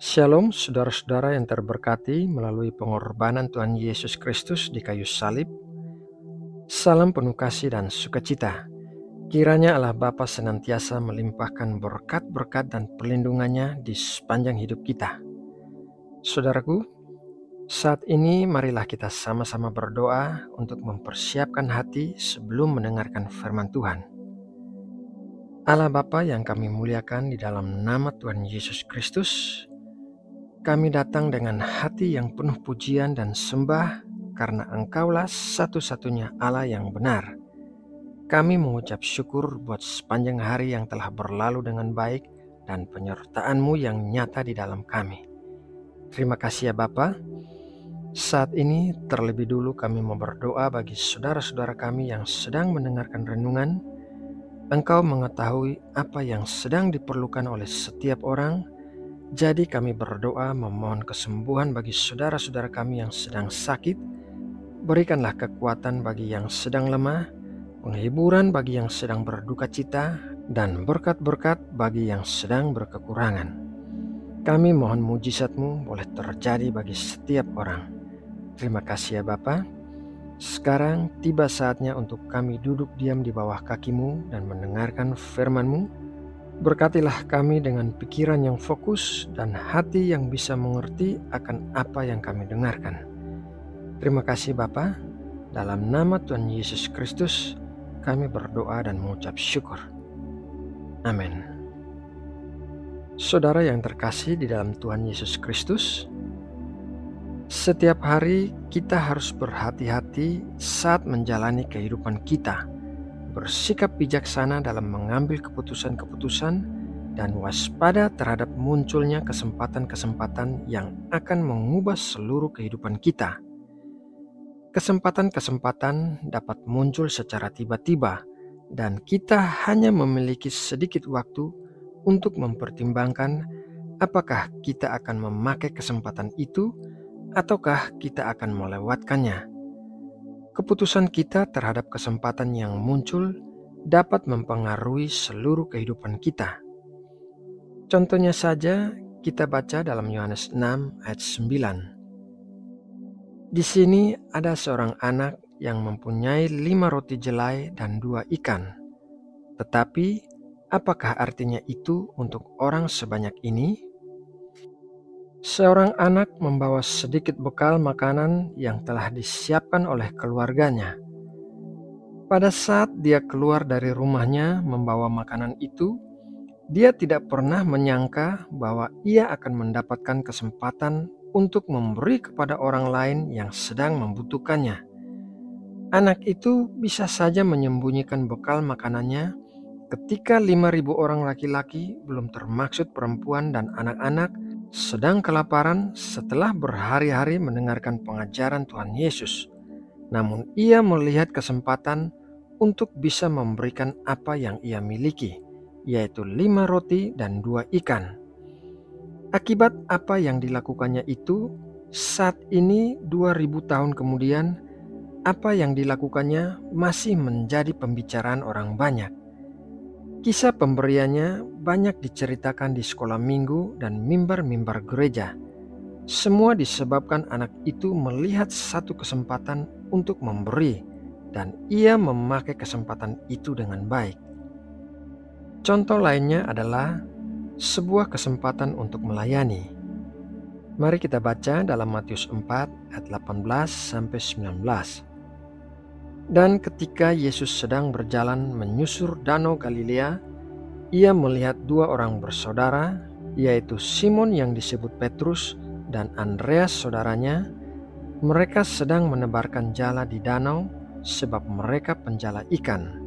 Shalom saudara-saudara yang terberkati melalui pengorbanan Tuhan Yesus Kristus di kayu salib. Salam penuh kasih dan sukacita. Kiranya Allah Bapa senantiasa melimpahkan berkat-berkat dan perlindungannya di sepanjang hidup kita. Saudaraku, saat ini marilah kita sama-sama berdoa untuk mempersiapkan hati sebelum mendengarkan firman Tuhan. Allah Bapa yang kami muliakan di dalam nama Tuhan Yesus Kristus, kami datang dengan hati yang penuh pujian dan sembah karena Engkaulah satu-satunya Allah yang benar. Kami mengucap syukur buat sepanjang hari yang telah berlalu dengan baik dan penyertaan-Mu yang nyata di dalam kami. Terima kasih ya Bapa. Saat ini terlebih dulu kami mau berdoa bagi saudara-saudara kami yang sedang mendengarkan renungan. Engkau mengetahui apa yang sedang diperlukan oleh setiap orang. Jadi kami berdoa memohon kesembuhan bagi saudara-saudara kami yang sedang sakit. Berikanlah kekuatan bagi yang sedang lemah, penghiburan bagi yang sedang berduka cita, dan berkat-berkat bagi yang sedang berkekurangan. Kami mohon mujizat-Mu boleh terjadi bagi setiap orang. Terima kasih ya Bapa. Sekarang tiba saatnya untuk kami duduk diam di bawah kaki-Mu dan mendengarkan firman-Mu. Berkatilah kami dengan pikiran yang fokus dan hati yang bisa mengerti akan apa yang kami dengarkan. Terima kasih Bapa. Dalam nama Tuhan Yesus Kristus, kami berdoa dan mengucap syukur. Amin. Saudara yang terkasih di dalam Tuhan Yesus Kristus, setiap hari kita harus berhati-hati saat menjalani kehidupan kita, bersikap bijaksana dalam mengambil keputusan-keputusan, dan waspada terhadap munculnya kesempatan-kesempatan yang akan mengubah seluruh kehidupan kita. Kesempatan-kesempatan dapat muncul secara tiba-tiba, dan kita hanya memiliki sedikit waktu untuk mempertimbangkan apakah kita akan memakai kesempatan itu ataukah kita akan melewatkannya. Keputusan kita terhadap kesempatan yang muncul dapat mempengaruhi seluruh kehidupan kita. Contohnya saja kita baca dalam Yohanes 6 ayat 9. Di sini ada seorang anak yang mempunyai 5 roti jelai dan 2 ikan. Tetapi apakah artinya itu untuk orang sebanyak ini? Seorang anak membawa sedikit bekal makanan yang telah disiapkan oleh keluarganya. Pada saat dia keluar dari rumahnya membawa makanan itu, dia tidak pernah menyangka bahwa ia akan mendapatkan kesempatan untuk memberi kepada orang lain yang sedang membutuhkannya. Anak itu bisa saja menyembunyikan bekal makanannya ketika 5.000 orang laki-laki, belum termaksud perempuan dan anak-anak, sedang kelaparan setelah berhari-hari mendengarkan pengajaran Tuhan Yesus. Namun ia melihat kesempatan untuk bisa memberikan apa yang ia miliki, yaitu 5 roti dan 2 ikan. Akibat apa yang dilakukannya itu, saat ini 2000 tahun kemudian, apa yang dilakukannya masih menjadi pembicaraan orang banyak. Kisah pemberiannya banyak diceritakan di sekolah minggu dan mimbar-mimbar gereja. Semua disebabkan anak itu melihat satu kesempatan untuk memberi, dan ia memakai kesempatan itu dengan baik. Contoh lainnya adalah sebuah kesempatan untuk melayani. Mari kita baca dalam Matius 4 ayat 18-19. Dan ketika Yesus sedang berjalan menyusur danau Galilea, ia melihat 2 orang bersaudara, yaitu Simon yang disebut Petrus dan Andreas saudaranya. Mereka sedang menebarkan jala di danau sebab mereka penjala ikan.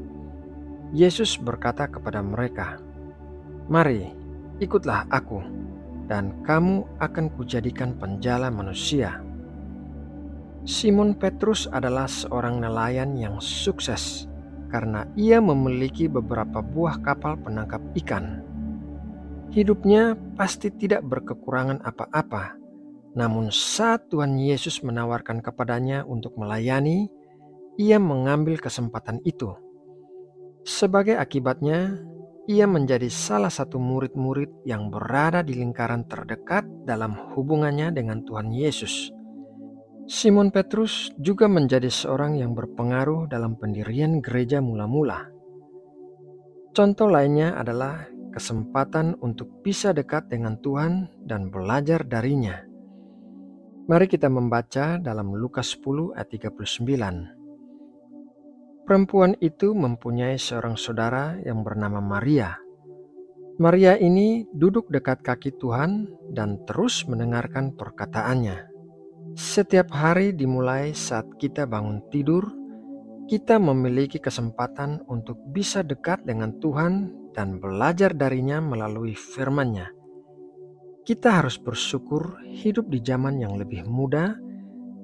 Yesus berkata kepada mereka, "Mari, ikutlah aku, dan kamu akan kujadikan penjala manusia." Simon Petrus adalah seorang nelayan yang sukses karena ia memiliki beberapa buah kapal penangkap ikan. Hidupnya pasti tidak berkekurangan apa-apa, namun saat Tuhan Yesus menawarkan kepadanya untuk melayani, ia mengambil kesempatan itu. Sebagai akibatnya, ia menjadi salah satu murid-murid yang berada di lingkaran terdekat dalam hubungannya dengan Tuhan Yesus. Simon Petrus juga menjadi seorang yang berpengaruh dalam pendirian gereja mula-mula. Contoh lainnya adalah kesempatan untuk bisa dekat dengan Tuhan dan belajar darinya. Mari kita membaca dalam Lukas 10 ayat 39. Perempuan itu mempunyai seorang saudara yang bernama Maria. Maria ini duduk dekat kaki Tuhan dan terus mendengarkan perkataannya. Setiap hari dimulai saat kita bangun tidur, kita memiliki kesempatan untuk bisa dekat dengan Tuhan dan belajar darinya melalui firman-Nya. Kita harus bersyukur hidup di zaman yang lebih muda,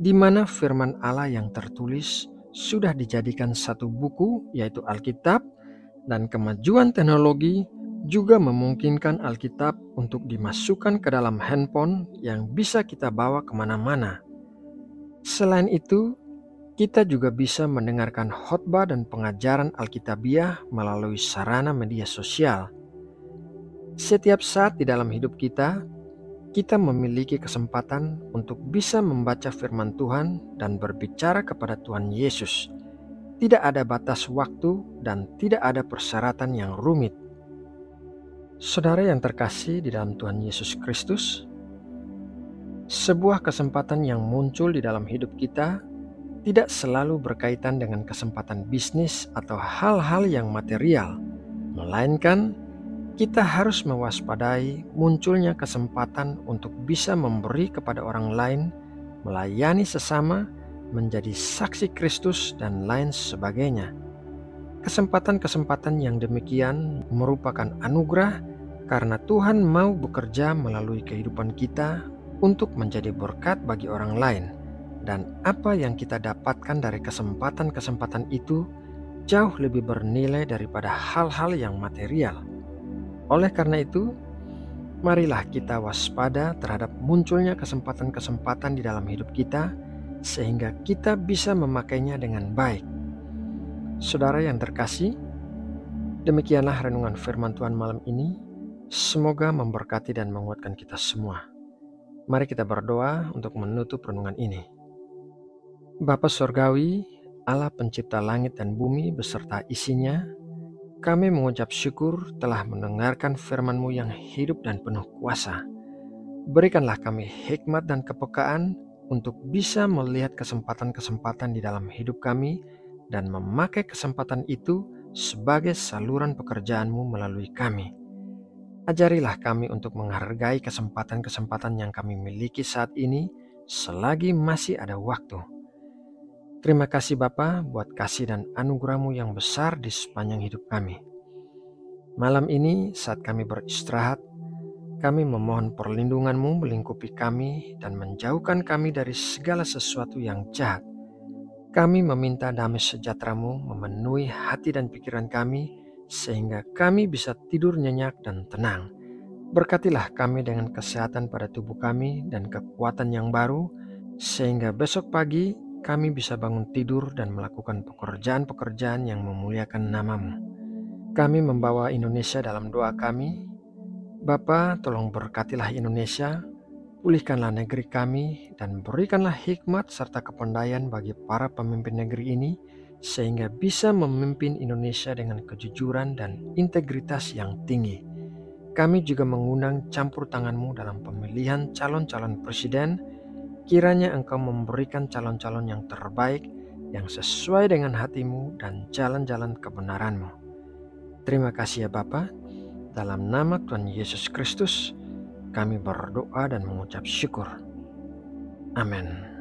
di mana firman Allah yang tertulis sudah dijadikan satu buku, yaitu Alkitab, dan kemajuan teknologi juga memungkinkan Alkitab untuk dimasukkan ke dalam handphone yang bisa kita bawa kemana-mana. Selain itu, kita juga bisa mendengarkan khotbah dan pengajaran Alkitabiah melalui sarana media sosial. Setiap saat di dalam hidup kita memiliki kesempatan untuk bisa membaca firman Tuhan dan berbicara kepada Tuhan Yesus. Tidak ada batas waktu dan tidak ada persyaratan yang rumit. Saudara yang terkasih di dalam Tuhan Yesus Kristus, sebuah kesempatan yang muncul di dalam hidup kita tidak selalu berkaitan dengan kesempatan bisnis atau hal-hal yang material, melainkan kita harus mewaspadai munculnya kesempatan untuk bisa memberi kepada orang lain, melayani sesama, menjadi saksi Kristus, dan lain sebagainya. Kesempatan-kesempatan yang demikian merupakan anugerah karena Tuhan mau bekerja melalui kehidupan kita untuk menjadi berkat bagi orang lain. Dan apa yang kita dapatkan dari kesempatan-kesempatan itu jauh lebih bernilai daripada hal-hal yang material. Oleh karena itu, marilah kita waspada terhadap munculnya kesempatan-kesempatan di dalam hidup kita, sehingga kita bisa memakainya dengan baik. Saudara yang terkasih, demikianlah renungan firman Tuhan malam ini. Semoga memberkati dan menguatkan kita semua. Mari kita berdoa untuk menutup renungan ini. Bapa Surgawi, Allah pencipta langit dan bumi beserta isinya, kami mengucap syukur telah mendengarkan firman-Mu yang hidup dan penuh kuasa. Berikanlah kami hikmat dan kepekaan untuk bisa melihat kesempatan-kesempatan di dalam hidup kami dan memakai kesempatan itu sebagai saluran pekerjaan-Mu melalui kami. Ajarilah kami untuk menghargai kesempatan-kesempatan yang kami miliki saat ini selagi masih ada waktu. Terima kasih Bapa buat kasih dan anugerah-Mu yang besar di sepanjang hidup kami. Malam ini saat kami beristirahat, kami memohon perlindungan-Mu melingkupi kami dan menjauhkan kami dari segala sesuatu yang jahat. Kami meminta damai sejahtera-Mu memenuhi hati dan pikiran kami sehingga kami bisa tidur nyenyak dan tenang. Berkatilah kami dengan kesehatan pada tubuh kami dan kekuatan yang baru, sehingga besok pagi kami bisa bangun tidur dan melakukan pekerjaan-pekerjaan yang memuliakan nama-Mu. Kami membawa Indonesia dalam doa kami. Bapa, tolong berkatilah Indonesia, pulihkanlah negeri kami, dan berikanlah hikmat serta kepandaian bagi para pemimpin negeri ini, sehingga bisa memimpin Indonesia dengan kejujuran dan integritas yang tinggi. Kami juga mengundang campur tangan-Mu dalam pemilihan calon-calon presiden. Kiranya Engkau memberikan calon-calon yang terbaik, yang sesuai dengan hati-Mu dan jalan-jalan kebenaran-Mu. Terima kasih ya Bapa. Dalam nama Tuhan Yesus Kristus, kami berdoa dan mengucap syukur. Amin.